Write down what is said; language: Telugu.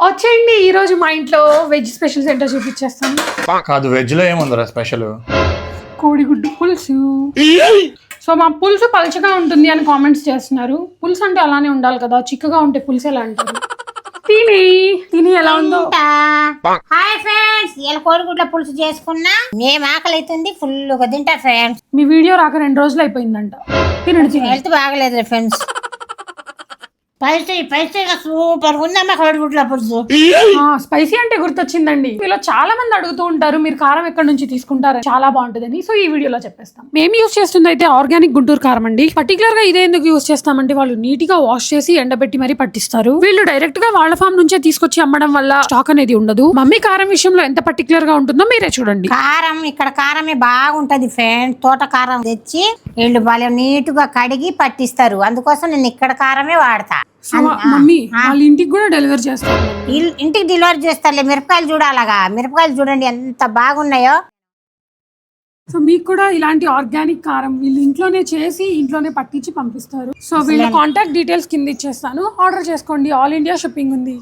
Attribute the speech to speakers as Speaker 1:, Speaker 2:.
Speaker 1: వచ్చేయండి ఈ రోజు మా ఇంట్లో వెజ్ స్పెషల్స్ ఏంటో చూపించేస్తాను.
Speaker 2: కాదు, వెజ్ లో ఏముందిరా స్పెషల్?
Speaker 1: కోడిగుడ్డు పులుసు. సో మా పులుసు పలచగా ఉంటుంది అని కామెంట్స్ చేస్తున్నారు. పులుసు అంటే అలానే ఉండాలి కదా, చిక్కగా ఉంటే పులుసు ఎలా అంటారు? తిని ఎలా ఉందో.
Speaker 3: హాయ్ ఫ్రెండ్స్, ఇలా కోడిగుడ్ల పులుసు చేసుకున్నా. మేము ఆకలి అవుతుంది, ఫుల్ గా తింటా ఫ్రెండ్స్.
Speaker 1: మీ వీడియో రాక 2 రోజులు అయిపోయిందంట. తినండి.
Speaker 3: హెల్త్ బాగలేదు ఫ్రెండ్స్. స్పైసీగా సూపర్ ఉందమ్మా కోడిగుడ్ల పులుసు.
Speaker 1: స్పైసీ అంటే గుర్తొచ్చిందండి, మీలో చాలా మంది అడుగుతూ ఉంటారు మీరు కారం ఎక్కడి నుంచి తీసుకుంటారు, చాలా బాగుంటుందని. సో ఈ వీడియోలో చెప్పేస్తాం. మేము యూస్ చేస్తుంది అయితే ఆర్గానిక్ గుంటూరు కారం అండి. పర్టికులర్ గా ఇదే ఎందుకు యూస్ చేస్తామంటే వాళ్ళు నీట్ గా వాష్ చేసి ఎండబెట్టి మరీ పట్టిస్తారు. వీళ్ళు డైరెక్ట్ గా వాళ్ళ ఫామ్ నుంచే తీసుకొచ్చి అమ్మడం వల్ల స్టాక్ అనేది ఉండదు. మమ్మీ కారం విషయంలో ఎంత పర్టికులర్ గా ఉంటుందో మీరే చూడండి.
Speaker 3: కారం ఇక్కడ కారమే బాగుంటది ఫ్రెండ్స్. తోట కారం తెచ్చి వీళ్ళు వాళ్ళు నీట్ గా కడిగి పట్టిస్తారు. అందుకోసం నేను ఇక్కడ కారమే వాడతా.
Speaker 1: మమ్మీ వాళ్ళ ఇంటికి కూడా డెలివరీ చేస్తారు.
Speaker 3: ఇంటికి డెలివరీ చేస్తారులే. మిరపకాయలు చూడాలగా, మిరపకాయలు చూడండి ఎంత బాగున్నాయో.
Speaker 1: సో మీకు కూడా ఇలాంటి ఆర్గానిక్ కారం వీళ్ళు ఇంట్లోనే చేసి ఇంట్లోనే పట్టించి పంపిస్తారు. సో వీళ్ళ కాంటాక్ట్ డీటెయిల్స్ కింద ఇచ్చేస్తాను, ఆర్డర్ చేసుకోండి. ఆల్ ఇండియా షిప్పింగ్ ఉంది.